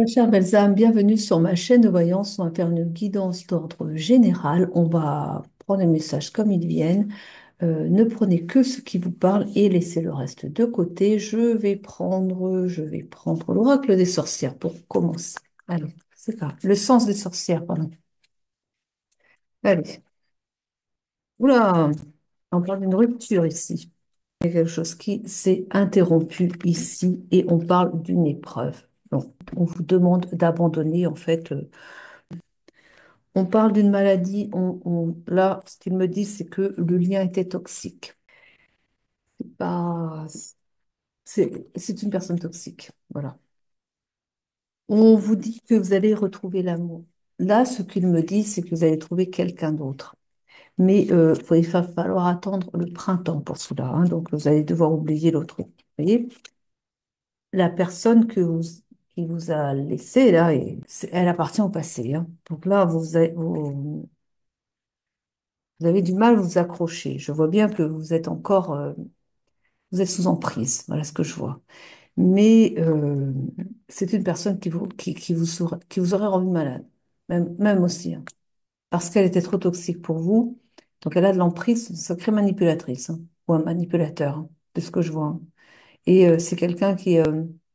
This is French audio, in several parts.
Ma chère Belzame, bienvenue sur ma chaîne de voyance. On va faire une guidance d'ordre général. On va prendre les messages comme ils viennent. Ne prenez que ce qui vous parle et laissez le reste de côté. Je vais prendre l'oracle des sorcières pour commencer. Allez, c'est ça. Le sens des sorcières, pardon. Allez. Oula, on parle d'une rupture ici. Il y a quelque chose qui s'est interrompu ici et on parle d'une épreuve. Donc, on vous demande d'abandonner en fait. On parle d'une maladie, là, ce qu'il me dit, c'est que le lien était toxique. C'est pas, c'est une personne toxique. Voilà. On vous dit que vous allez retrouver l'amour. Là, ce qu'il me dit, c'est que vous allez trouver quelqu'un d'autre. Mais il va falloir attendre le printemps pour cela, hein. Donc, vous allez devoir oublier l'autre. Vous voyez, la personne qui vous a laissé, là, elle appartient au passé, hein. Donc là, vous avez du mal à vous accrocher. Je vois bien que vous êtes encore, vous êtes sous emprise. Voilà ce que je vois. Mais c'est une personne qui vous aurait rendu malade, même aussi, hein, parce qu'elle était trop toxique pour vous. Donc elle a de l'emprise, c'est une sacrée manipulatrice, hein, ou un manipulateur, hein, de ce que je vois, hein. Et c'est quelqu'un qui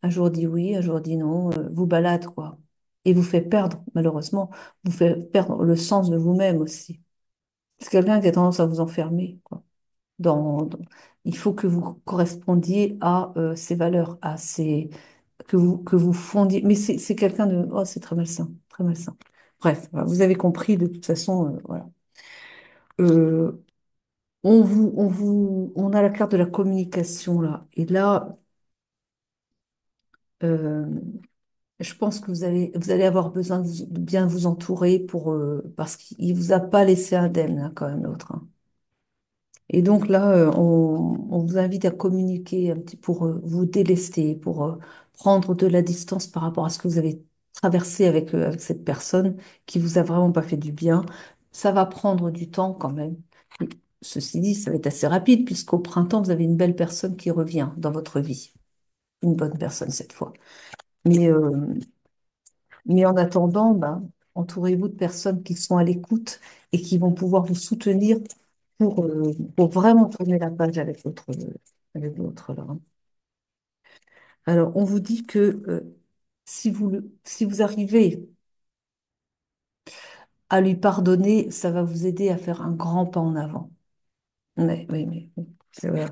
un jour dit oui, un jour dit non, vous balade quoi, et vous fait perdre, malheureusement, vous fait perdre le sens de vous-même aussi. C'est quelqu'un qui a tendance à vous enfermer, quoi. Il faut que vous correspondiez à ces valeurs, que vous fondiez. Mais c'est quelqu'un de. Oh, c'est très malsain, très malsain. Bref, voilà, vous avez compris de toute façon, voilà. Euh, on a la carte de la communication là. Et là, euh, je pense que vous allez avoir besoin de bien vous entourer parce qu'il vous a pas laissé indemne, hein, quand même, l'autre, hein. Et donc là, on vous invite à communiquer un petit pour vous délester, pour prendre de la distance par rapport à ce que vous avez traversé avec cette personne qui vous a vraiment pas fait du bien. Ça va prendre du temps quand même. Et ceci dit, ça va être assez rapide puisqu'au printemps, vous avez une belle personne qui revient dans votre vie. Une bonne personne cette fois. Mais, euh, mais en attendant, ben, entourez-vous de personnes qui sont à l'écoute et qui vont pouvoir vous soutenir pour vraiment tourner la page avec l'autre là, hein. Alors, on vous dit que si vous arrivez à lui pardonner, ça va vous aider à faire un grand pas en avant. Oui, c'est vrai.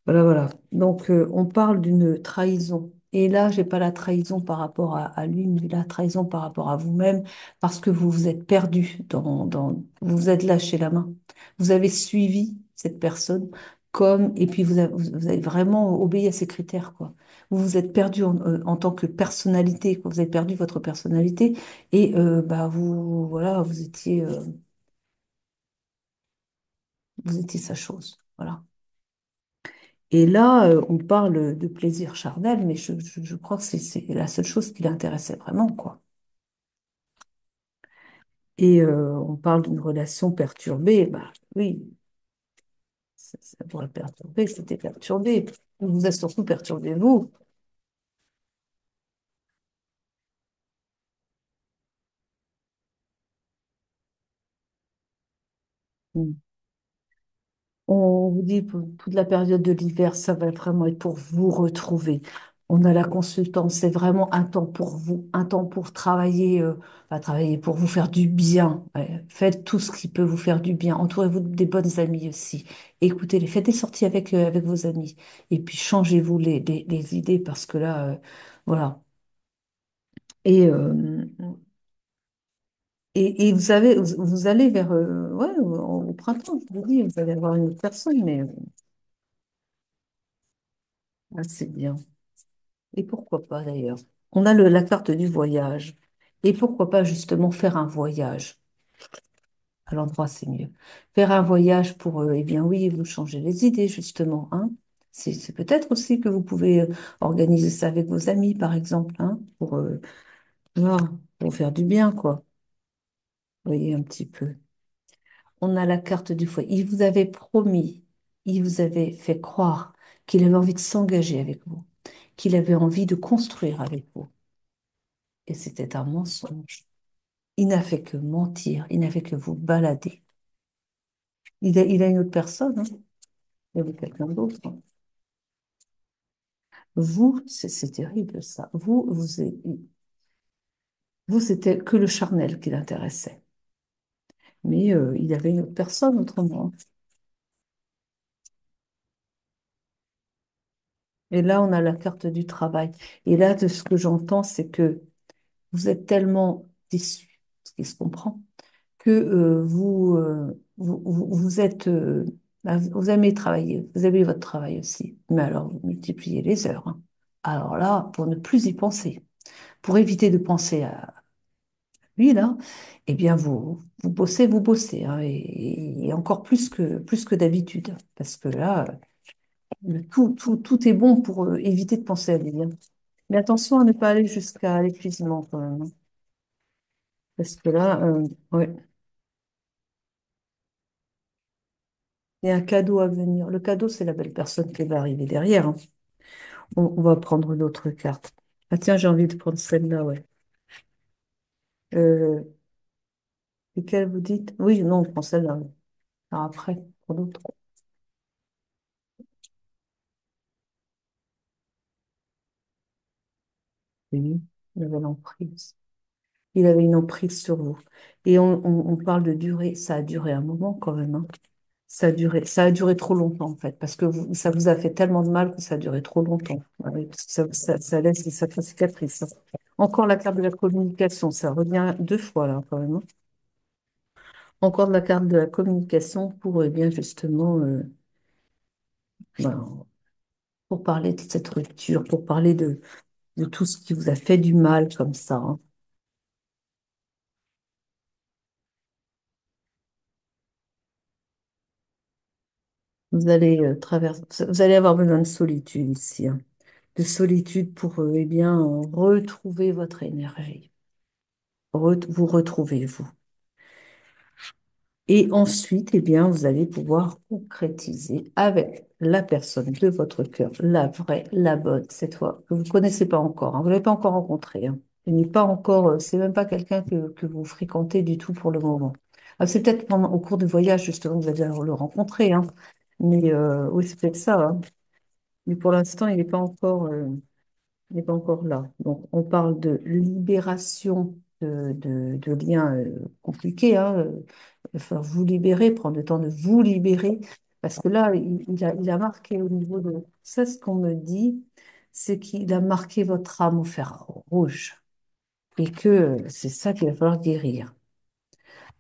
Voilà, voilà. Donc, on parle d'une trahison. Et là, j'ai pas la trahison par rapport à lui, mais la trahison par rapport à vous-même, parce que vous vous êtes perdu vous vous êtes lâché la main. Vous avez suivi cette personne et puis vous avez vraiment obéi à ses critères, quoi. Vous vous êtes perdu en tant que personnalité, quoi. Vous avez perdu votre personnalité et bah, voilà, vous étiez sa chose. Voilà. Et là, on parle de plaisir charnel, mais je crois que c'est la seule chose qui l'intéressait vraiment, quoi. Et on parle d'une relation perturbée. Bah oui, ça pourrait perturber, c'était perturbé. On vous a surtout perturbé, vous. On vous dit pour toute la période de l'hiver, ça va vraiment être pour vous retrouver. On a la consultance, c'est vraiment un temps pour vous, un temps pour travailler, pas travailler, pour vous faire du bien. Ouais. Faites tout ce qui peut vous faire du bien. Entourez-vous des bonnes amies aussi. Écoutez-les, faites des sorties avec vos amis. Et puis changez-vous les idées parce que là, voilà. Et, euh, et vous allez vers, ouais, au printemps, je vous dis, vous allez avoir une autre personne, mais c'est bien. Et pourquoi pas d'ailleurs? On a la carte du voyage. Et pourquoi pas justement faire un voyage? À l'endroit, c'est mieux. Faire un voyage pour, eh bien oui, vous changer les idées justement, hein. C'est peut-être aussi que vous pouvez organiser ça avec vos amis, par exemple, hein, voilà, pour faire du bien, quoi. Vous voyez un petit peu. On a la carte du foyer. Il vous avait promis, il vous avait fait croire qu'il avait envie de s'engager avec vous, qu'il avait envie de construire avec vous. et c'était un mensonge. Il n'a fait que mentir, il n'a fait que vous balader. Il a une autre personne, hein. Il y avait quelqu'un d'autre, hein. Vous, c'est terrible ça. Vous, c'était que le charnel qui l'intéressait. Mais il y avait une autre personne autrement. Et là, on a la carte du travail. Et là, de ce que j'entends, c'est que vous êtes tellement déçu, ce qui se comprend, que vous êtes, bah, vous aimez travailler, vous aimez votre travail aussi. Mais alors, vous multipliez les heures, hein. Alors là, pour ne plus y penser, pour éviter de penser à lui, là, eh bien, vous bossez, hein, et encore plus que d'habitude. Parce que là, tout est bon pour éviter de penser à lui, hein. Mais attention à ne pas aller jusqu'à l'épuisement quand même, hein. Parce que là, ouais, il y a un cadeau à venir. Le cadeau, c'est la belle personne qui va arriver derrière, hein. On va prendre l'autre carte. Ah tiens, j'ai envie de prendre celle-là, ouais. Euh, Lesquelles vous dites? Oui, non, on prend celle-là, ouais. Alors après, pour l'autre. Oui, il avait l'emprise. Il avait une emprise sur vous. Et on parle de durée. Ça a duré un moment quand même, hein. Ça a duré trop longtemps en fait, parce que ça vous a fait tellement de mal que ça a duré trop longtemps. Ah oui, parce que ça laisse des sacrées cicatrices, hein. Encore la carte de la communication, ça revient deux fois là quand même, hein. Encore de la carte de la communication pour eh bien justement ben, pour parler de cette rupture, pour parler de tout ce qui vous a fait du mal comme ça, hein. Vous allez avoir besoin de solitude ici, hein. De solitude pour eh bien retrouver votre énergie. Vous retrouvez vous. Et ensuite, eh bien, vous allez pouvoir concrétiser avec la personne de votre cœur, la vraie, la bonne, cette fois, que vous ne connaissez pas encore, hein. Vous ne l'avez pas encore rencontré, hein. Il n'est pas encore, c'est même pas quelqu'un que vous fréquentez du tout pour le moment. Ah, c'est peut-être au cours du voyage, justement, que vous allez le rencontrer, hein. Mais oui, c'est peut-être ça, hein. Mais pour l'instant, il n'est pas encore là. Donc, on parle de libération de liens compliqués, hein. Il va falloir vous libérer, prendre le temps de vous libérer. Parce que là, il a marqué au niveau de... Ça, ce qu'on me dit, c'est qu'il a marqué votre âme au fer rouge. Et que c'est ça qu'il va falloir guérir.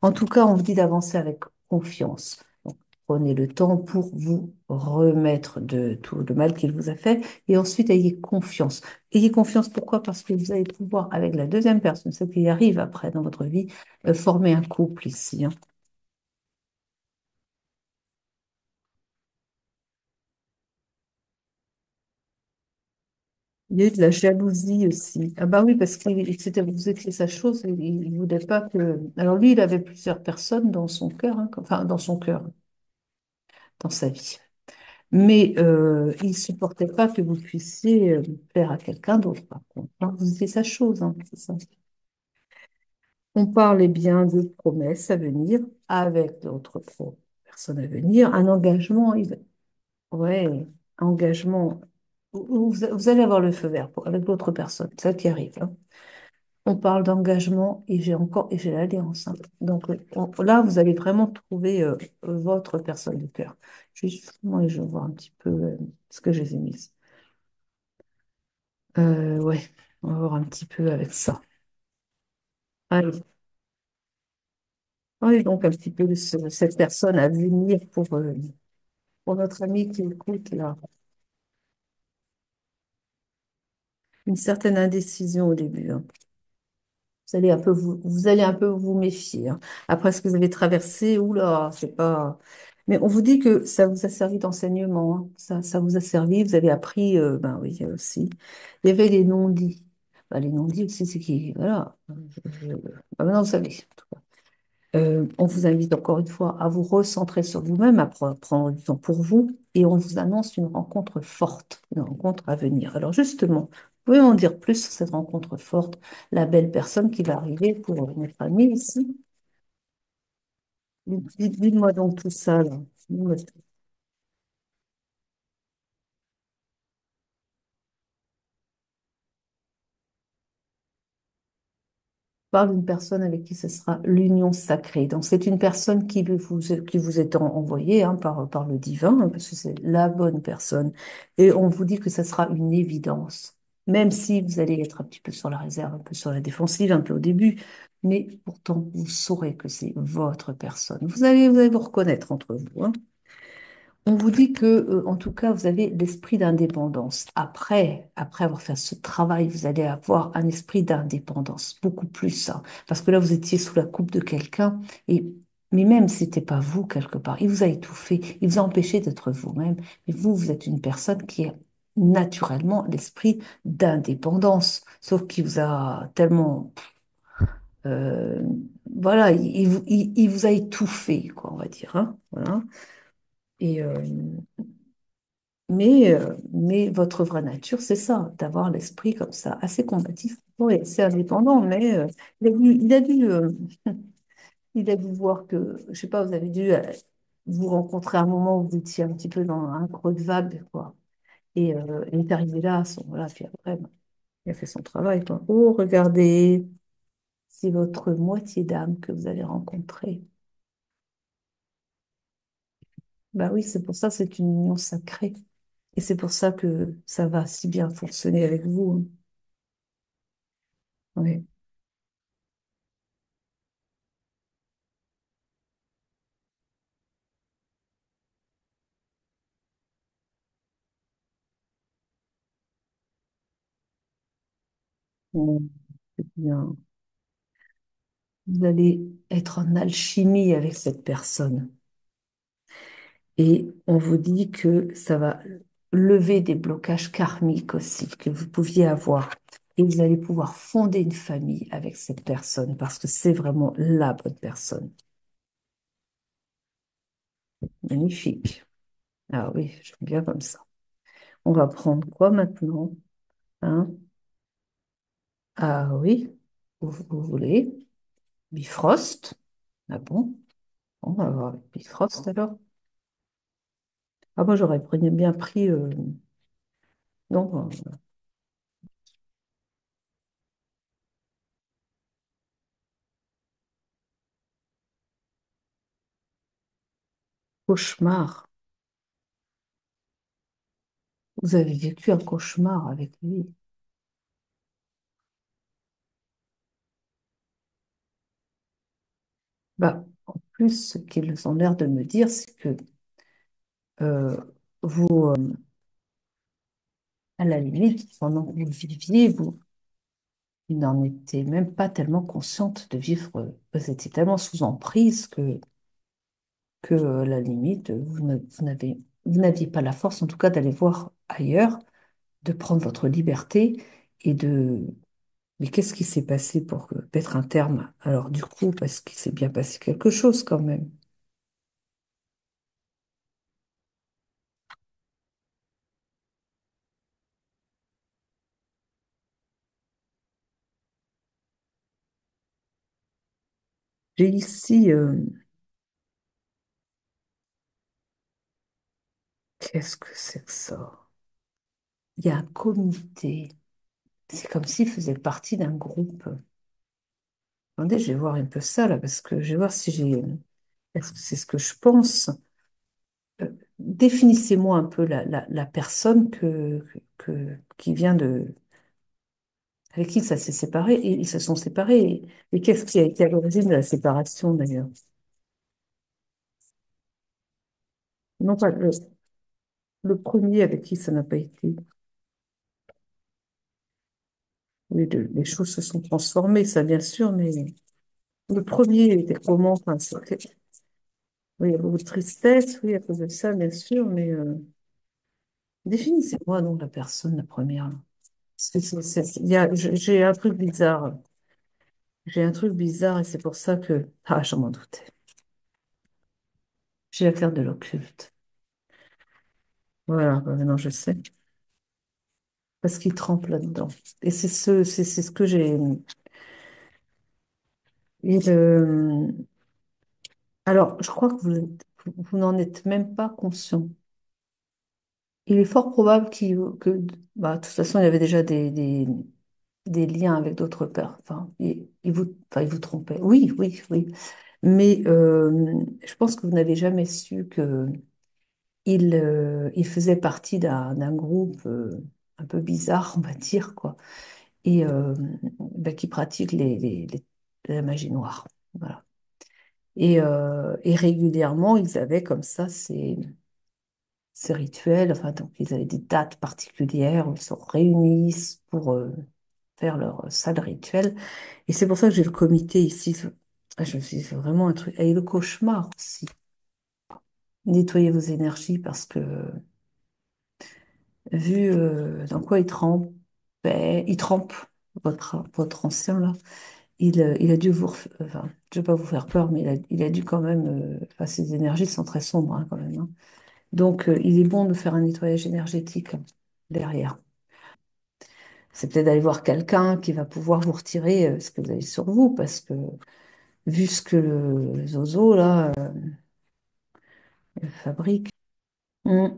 En tout cas, on vous dit d'avancer avec confiance. Donc, prenez le temps pour vous remettre de tout le mal qu'il vous a fait et ensuite ayez confiance. Ayez confiance, pourquoi? Parce que vous allez pouvoir, avec la deuxième personne, celle qui arrive après dans votre vie, former un couple ici, hein. Il y a eu de la jalousie aussi. Ah bah oui, parce vous étiez sa chose, et il ne voulait pas que... Alors lui, il avait plusieurs personnes dans son cœur, hein, enfin dans son cœur, dans sa vie. Mais il ne supportait pas que vous puissiez faire à quelqu'un d'autre, par contre, hein. Vous étiez sa chose, hein, c'est ça. On parlait bien de promesses à venir avec d'autres personnes à venir, un engagement, ouais, engagement. Vous allez avoir le feu vert avec d'autres personnes, c'est ça qui arrive, hein. On parle d'engagement et j'ai l'alliance, hein. Donc là, vous allez vraiment trouver votre personne de cœur. Moi, je vois un petit peu ce que j'ai mis. Ouais, on va voir un petit peu avec ça. Allez, oui, donc un petit peu de cette personne à venir pour notre ami qui écoute là. Une certaine indécision au début, hein. Vous allez un peu vous méfier, hein. Après ce que vous avez traversé, oula, c'est pas. Mais on vous dit que ça vous a servi d'enseignement, hein. Ça vous a servi, vous avez appris, ben oui, aussi. Il y avait les non-dits. Ben, les non-dits aussi, c'est qui, voilà. Ben, maintenant, vous savez. On vous invite encore une fois à vous recentrer sur vous-même, à prendre du temps pour vous, et on vous annonce une rencontre forte, une rencontre à venir. Alors justement, Vous pouvez m'en dire plus sur cette rencontre forte, la belle personne qui va arriver pour notre ami ici? Dites-moi donc tout ça, là. Dites-moi tout. Parle d'une personne avec qui ce sera l'union sacrée. Donc, c'est une personne qui vous est envoyée hein, par le divin, hein, parce que c'est la bonne personne. Et on vous dit que ce sera une évidence, même si vous allez être un petit peu sur la réserve, un peu sur la défensive, un peu au début. Mais pourtant, vous saurez que c'est votre personne. Vous allez vous reconnaître entre vous, hein. On vous dit que, en tout cas, vous avez l'esprit d'indépendance. Après avoir fait ce travail, vous allez avoir un esprit d'indépendance, beaucoup plus, hein, parce que là, vous étiez sous la coupe de quelqu'un, et, mais même si c'était pas vous quelque part, il vous a étouffé, il vous a empêché d'être vous-même. Mais vous, vous êtes une personne qui a naturellement l'esprit d'indépendance, sauf qu'il vous a tellement, euh, voilà, il vous a étouffé, quoi, on va dire, hein, voilà. Et, mais votre vraie nature, c'est ça, d'avoir l'esprit comme ça, assez combatif, oui, assez indépendant, mais il a dû voir que, je sais pas, vous avez dû vous rencontrer à un moment où vous étiez un petit peu dans un creux de vague, quoi. Et il est arrivé là, voilà, puis après, ben, il a fait son travail, quoi. Oh, regardez, c'est votre moitié d'âme que vous allez rencontrer. Bah oui, c'est pour ça, c'est une union sacrée. Et c'est pour ça que ça va si bien fonctionner avec vous, hein. Oui. Mm. C'est bien. Vous allez être en alchimie avec cette personne. Et on vous dit que ça va lever des blocages karmiques aussi que vous pouviez avoir. Et vous allez pouvoir fonder une famille avec cette personne parce que c'est vraiment la bonne personne. Magnifique. Ah oui, j'aime bien comme ça. On va prendre quoi maintenant? Hein? Ah oui, vous voulez? Bifrost? Ah bon? On va voir avec Bifrost alors. Ah moi j'aurais bien pris... non, cauchemar. Vous avez vécu un cauchemar avec lui. Bah, en plus, ce qu'ils ont l'air de me dire, c'est que euh, vous, à la limite, pendant que vous viviez, vous n'en étiez même pas tellement consciente de vivre. Vous étiez tellement sous emprise que à la limite, vous n'aviez pas la force, en tout cas, d'aller voir ailleurs, de prendre votre liberté et de... Mais qu'est-ce qui s'est passé pour mettre un terme? Alors, du coup, parce qu'il s'est bien passé quelque chose quand même. J'ai ici, qu'est-ce que c'est que ça? Il y a un comité. C'est comme s'il faisait partie d'un groupe. Attendez, je vais voir un peu ça là, parce que je vais voir si j'ai. Est-ce que c'est ce que je pense? Définissez-moi un peu la personne qui vient de. Avec qui ça s'est séparé, et ils se sont séparés. Et qu'est-ce qui a été à l'origine de la séparation d'ailleurs? Non pas le premier avec qui ça n'a pas été. Oui, les choses se sont transformées, ça bien sûr, mais le premier était comment? Enfin, oui, il y a beaucoup de tristesse, oui, à cause de ça, bien sûr, mais définissez-moi donc la personne, la première, là. J'ai un truc bizarre. J'ai un truc bizarre et c'est pour ça que... Ah, je m'en doutais. J'ai affaire de l'occulte. Voilà, bah, maintenant je sais. parce qu'il trempe là-dedans. Et c'est ce que j'ai. Alors, je crois que vous n'en êtes même pas conscient. Il est fort probable que, bah, de toute façon, il y avait déjà des liens avec d'autres pères. Enfin, il vous trompait. Oui, oui, oui. Mais je pense que vous n'avez jamais su que il faisait partie d'un groupe un peu bizarre, on va dire, quoi, et bah, qui pratique la magie noire. Voilà. Et régulièrement, ils avaient comme ça ces rituels. Enfin, donc, ils avaient des dates particulières où ils se réunissent pour faire leur salle rituel. Et c'est pour ça que j'ai le comité ici. Ah, je me suis dit, c'est vraiment un truc. Et le cauchemar aussi. Nettoyez vos énergies parce que, vu dans quoi il trempe votre ancien là, il a dû enfin, je ne vais pas vous faire peur, mais il a dû quand même. Enfin, ses énergies sont très sombres hein, quand même, hein. Donc, il est bon de faire un nettoyage énergétique hein, derrière. C'est peut-être d'aller voir quelqu'un qui va pouvoir vous retirer ce que vous avez sur vous, parce que vu ce que le Zozo là fabrique, hum,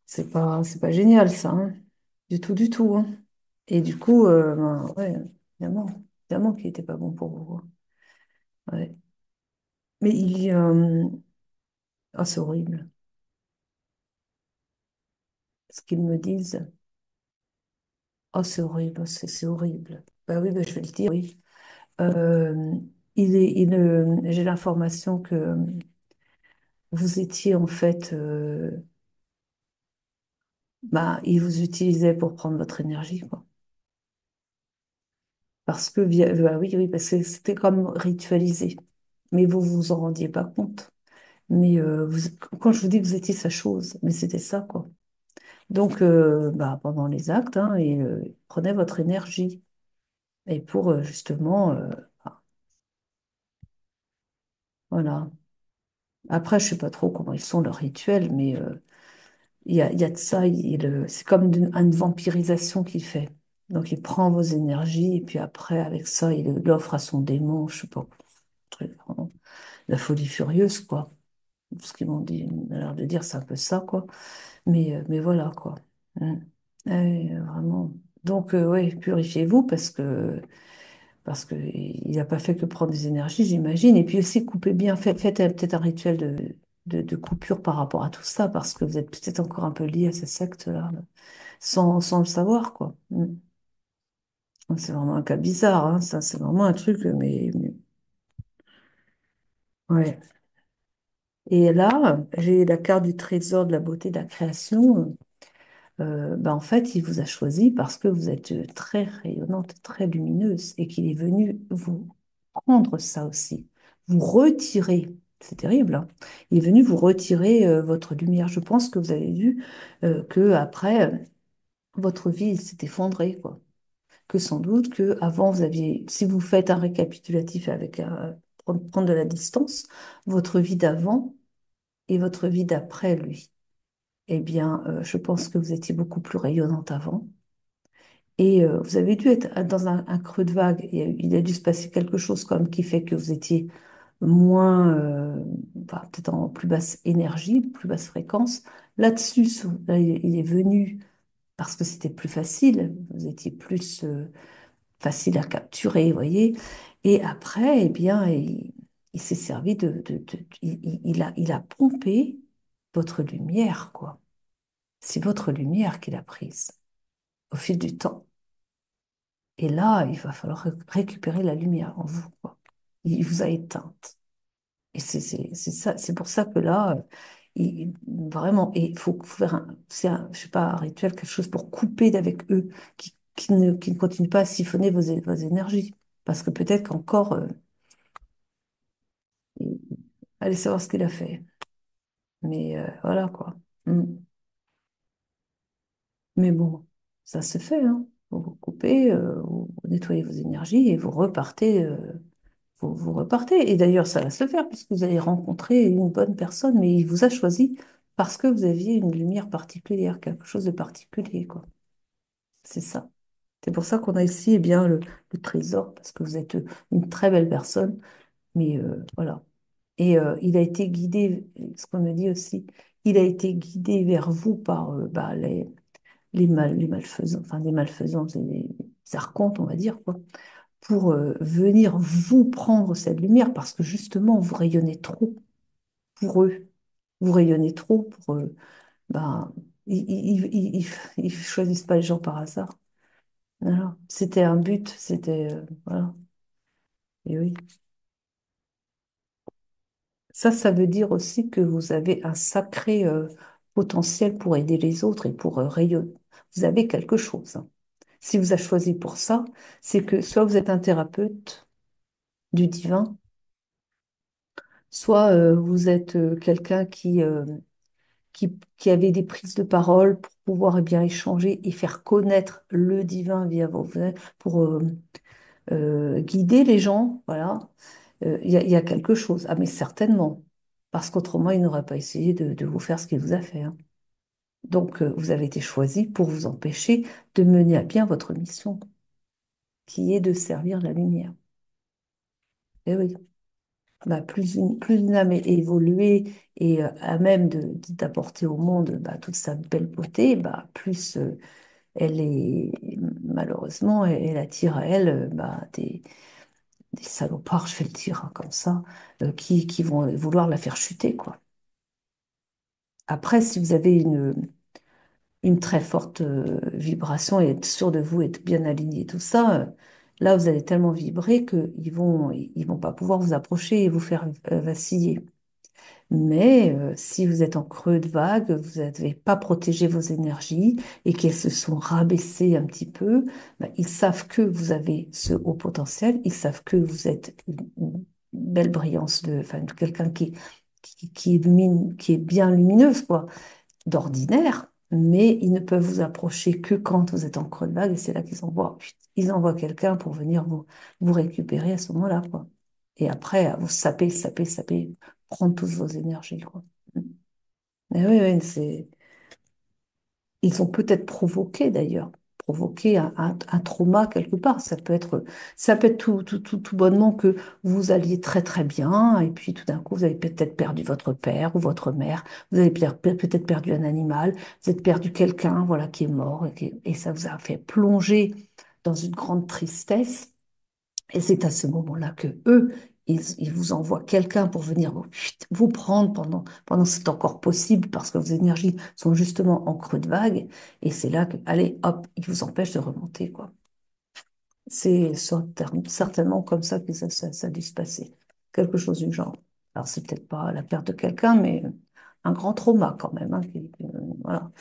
c'est pas génial ça, hein. Du tout, du tout, hein. Et du coup, ben, ouais, évidemment, évidemment qu'il n'était pas bon pour vous, hein. Ouais. Mais ah, c'est horrible. Ce qu'ils me disent, oh, c'est horrible, c'est horrible. Bah oui, bah, je vais le dire, oui. Euh, j'ai l'information que vous étiez en fait, bah, il vous utilisait pour prendre votre énergie, quoi. Parce que, bah oui, oui, parce que c'était comme ritualisé. Mais vous vous en rendiez pas compte. Mais quand je vous dis que vous étiez sa chose, mais c'était ça, quoi. Donc, bah, pendant les actes, hein, il prenait votre énergie. Et pour justement, ah, voilà. Après, je sais pas trop comment ils sont leurs rituels, mais il y a de ça. C'est comme une vampirisation qu'il fait. Donc, il prend vos énergies et puis après, avec ça, il l'offre à son démon. Je sais pas, truc, vraiment, la folie furieuse, quoi. Ce qu'ils m'ont dit, on a l'air de dire, c'est un peu ça, quoi. Mais voilà, quoi. Mm. Vraiment. Donc, oui, purifiez-vous parce que il n'a pas fait que prendre des énergies, j'imagine. Et puis aussi, coupez bien, faites peut-être un rituel de coupure par rapport à tout ça, parce que vous êtes peut-être encore un peu lié à ces sectes-là, sans le savoir, quoi. Mm. C'est vraiment un cas bizarre, hein, ça, c'est vraiment un truc, ouais. Et là, j'ai la carte du trésor de la beauté de la création. Ben, en fait, il vous a choisi parce que vous êtes très rayonnante, très lumineuse et qu'il est venu vous prendre ça aussi, vous retirer. C'est terrible, hein. Il est venu vous retirer votre lumière. Je pense que vous avez vu que après votre vie s'est effondrée, quoi. Que sans doute que avant vous aviez, si vous faites un récapitulatif avec prendre de la distance, votre vie d'avant et votre vie d'après lui. Eh bien, je pense que vous étiez beaucoup plus rayonnante avant. Et vous avez dû être dans un creux de vague. Il a dû se passer quelque chose comme qui fait que vous étiez moins, enfin, peut-être en plus basse énergie, plus basse fréquence. Là-dessus, là, il est venu parce que c'était plus facile. Vous étiez plus facile à capturer, vous voyez. Et après, eh bien, il s'est servi il a pompé votre lumière, quoi. C'est votre lumière qu'il a prise au fil du temps. Et là, il va falloir récupérer la lumière en vous, quoi. Il vous a éteinte. Et c'est ça, c'est pour ça que là, vraiment, et il faut faire je sais pas, un rituel, quelque chose pour couper d'avec eux, qui ne continuent pas à siphonner vos énergies. Parce que peut-être qu'encore, il- allez savoir ce qu'il a fait. Mais voilà, quoi. Mm. Mais bon, ça se fait, hein. Vous coupez, vous nettoyez vos énergies et vous repartez. Vous repartez. Et d'ailleurs, ça va se faire puisque vous allez rencontrer une bonne personne, mais il vous a choisi parce que vous aviez une lumière particulière, quelque chose de particulier, quoi. C'est ça. C'est pour ça qu'on a ici eh bien, le trésor, parce que vous êtes une très belle personne, mais voilà. Et il a été guidé, ce qu'on me dit aussi, il a été guidé vers vous par bah, les malfaisants, enfin les malfaisants, les archontes, on va dire, quoi, pour venir vous prendre cette lumière, parce que justement, vous rayonnez trop pour eux. Vous rayonnez trop pour eux. Ben, ils choisissent pas les gens par hasard. Voilà. C'était un but, c'était... voilà. Et oui. Ça veut dire aussi que vous avez un sacré potentiel pour aider les autres et pour rayonner. Vous avez quelque chose, hein. Si vous avez choisi pour ça, c'est que soit vous êtes un thérapeute du divin, soit vous êtes quelqu'un qui avait des prises de parole pour pouvoir eh bien, échanger et faire connaître le divin via vos pour guider les gens. Voilà. Il y a quelque chose. Ah, mais certainement. Parce qu'autrement, il n'aurait pas essayé de vous faire ce qu'il vous a fait, hein. Donc, vous avez été choisi pour vous empêcher de mener à bien votre mission, qui est de servir la lumière. Et oui. Bah, plus une âme est évoluée et à même d'apporter au monde bah, toute sa belle beauté, bah, plus elle est, malheureusement, elle attire à elle bah, des salopards, je vais le dire hein, comme ça, qui vont vouloir la faire chuter, quoi. Après, si vous avez une très forte vibration et être sûr de vous, être bien aligné, tout ça, là, vous allez tellement vibrer qu'ils vont pas pouvoir vous approcher et vous faire vaciller. Mais si vous êtes en creux de vague, vous n'avez pas protégé vos énergies et qu'elles se sont rabaissées un petit peu, ben, ils savent que vous avez ce haut potentiel, ils savent que vous êtes une belle brillance enfin, de quelqu'un qui est bien lumineuse, quoi, d'ordinaire, mais ils ne peuvent vous approcher que quand vous êtes en creux de vague et c'est là ils envoient quelqu'un pour venir vous récupérer à ce moment-là, quoi. Et après, à vous saper, saper, saper, prendre toutes vos énergies, quoi. Mais oui, oui, ils ont peut-être provoqué d'ailleurs, provoqué un trauma quelque part. Ça peut être tout bonnement que vous alliez très très bien et puis tout d'un coup vous avez peut-être perdu votre père ou votre mère, vous avez peut-être perdu un animal, vous avez perdu quelqu'un voilà qui est mort et ça vous a fait plonger dans une grande tristesse. Et c'est à ce moment-là que eux, ils vous envoient quelqu'un pour venir vous prendre pendant que c'est encore possible parce que vos énergies sont justement en creux de vague. Et c'est là que, allez, hop, ils vous empêchent de remonter, quoi. C'est certainement comme ça que ça a dû se passer. Quelque chose du genre. Alors, c'est peut-être pas la perte de quelqu'un, mais un grand trauma quand même, hein, voilà.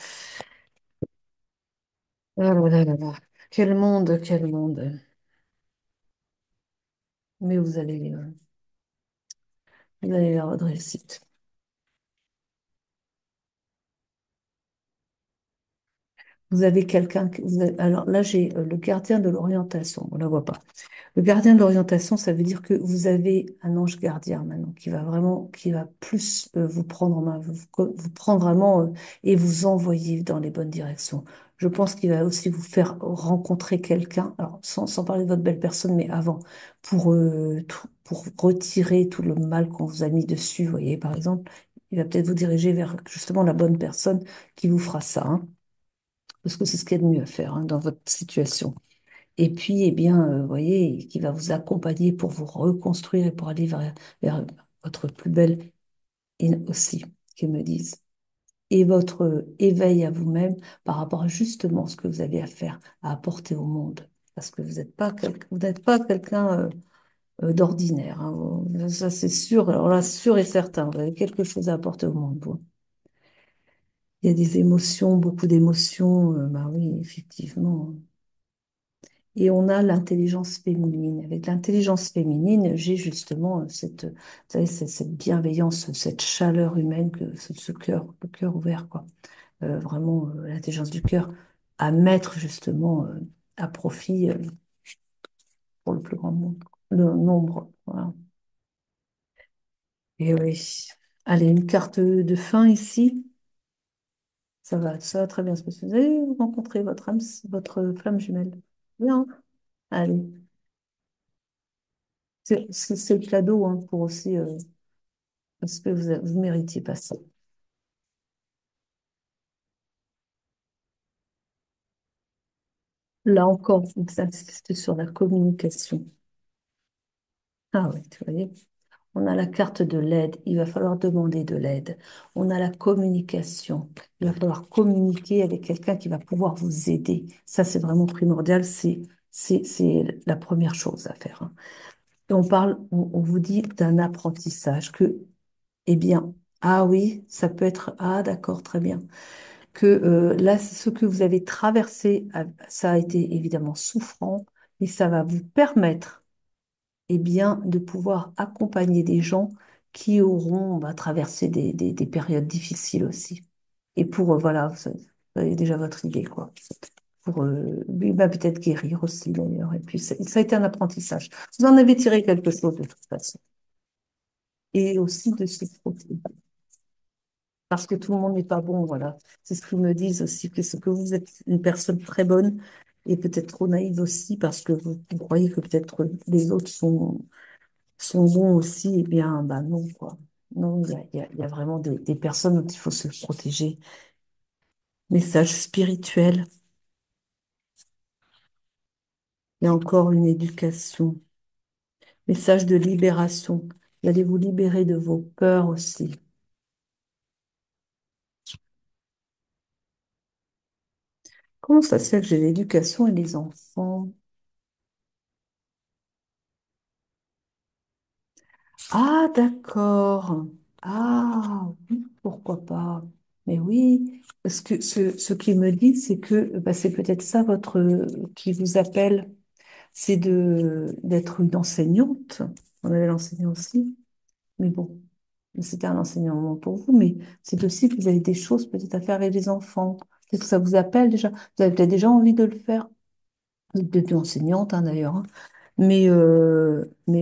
Oh là là là. Quel monde, quel monde. Mais vous allez vers votre réussite. Vous avez quelqu'un, alors là j'ai le gardien de l'orientation, on ne la voit pas. Le gardien de l'orientation, ça veut dire que vous avez un ange gardien maintenant qui va plus vous prendre en main, vous prendre vraiment et vous envoyer dans les bonnes directions. Je pense qu'il va aussi vous faire rencontrer quelqu'un, alors sans parler de votre belle personne, mais avant, pour retirer tout le mal qu'on vous a mis dessus, vous voyez, par exemple, il va peut-être vous diriger vers justement la bonne personne qui vous fera ça, hein, parce que c'est ce qu'il y a de mieux à faire hein, dans votre situation. Et puis, eh bien, vous voyez, qui va vous accompagner pour vous reconstruire et pour aller vers votre plus belle aussi, qu'ils me disent. Et votre éveil à vous-même par rapport à justement ce que vous avez à faire, à apporter au monde. Parce que vous n'êtes pas quelqu'un d'ordinaire, hein. Ça, c'est sûr. Alors là, sûr et certain, vous avez quelque chose à apporter au monde, vous. Il y a des émotions, beaucoup d'émotions. Bah oui, effectivement. Et on a l'intelligence féminine. Avec l'intelligence féminine, j'ai justement vous savez, cette bienveillance, cette chaleur humaine, ce cœur, le cœur ouvert, quoi. Vraiment, l'intelligence du cœur à mettre justement à profit pour le plus grand nombre. Le nombre, voilà. Et oui. Allez, une carte de fin ici. Ça va très bien se passer. Vous allez rencontrer votre flamme jumelle. Bien, allez. C'est le cadeau hein, pour aussi, parce que vous méritiez pas ça. Là encore, vous insistez sur la communication. Ah oui, tu voyez. On a la carte de l'aide, il va falloir demander de l'aide. On a la communication, il va falloir communiquer avec quelqu'un qui va pouvoir vous aider. Ça, c'est vraiment primordial, c'est la première chose à faire. Hein. Et on vous dit d'un apprentissage que, eh bien, ah oui, ça peut être, ah d'accord, très bien, que là, ce que vous avez traversé, ça a été évidemment souffrant, mais ça va vous permettre eh bien, de pouvoir accompagner des gens qui auront traversé des périodes difficiles aussi. Et pour, voilà, vous avez déjà votre idée, quoi. Pour lui, bah, peut-être guérir aussi, d'ailleurs. Et puis, ça a été un apprentissage. Vous en avez tiré quelque chose, de toute façon. Et aussi de se protéger. Parce que tout le monde n'est pas bon, voilà. C'est ce qu'ils me disent aussi, que, que vous êtes une personne très bonne et peut-être trop naïve aussi, parce que vous croyez que peut-être les autres sont bons aussi, eh bien, bah non, quoi. Non, il y a vraiment des personnes dont il faut se protéger. Message spirituel, il y a encore une éducation. Message de libération. Vous allez vous libérer de vos peurs aussi. Comment ça se fait que j'ai l'éducation et les enfants? Ah, d'accord. Ah, oui, pourquoi pas. Mais oui, parce que ce qu'il me dit, c'est que bah, c'est peut-être ça votre qui vous appelle. C'est d'être une enseignante. On avait l'enseignant aussi, mais bon, c'était un enseignement pour vous, mais c'est aussi que vous avez des choses peut-être à faire avec les enfants. Peut-être que ça vous appelle déjà. Vous avez peut-être déjà envie de le faire. Vous êtes devenue enseignante, hein, d'ailleurs. Hein. Mais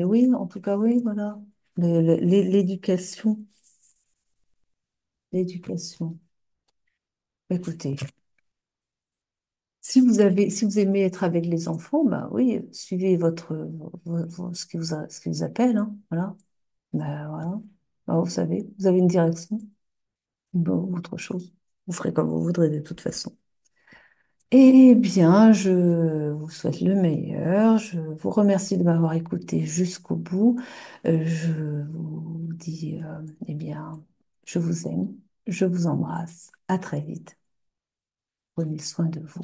oui, en tout cas, oui, voilà. L'éducation, l'éducation. Écoutez, si vous aimez être avec les enfants, bah oui, suivez ce qui vous appelle, hein, voilà. Ben voilà. Ben, vous savez, vous avez une direction, bon, autre chose. Vous ferez comme vous voudrez de toute façon. Eh bien, je vous souhaite le meilleur. Je vous remercie de m'avoir écouté jusqu'au bout. Je vous dis, eh bien, je vous aime, je vous embrasse. À très vite. Prenez soin de vous.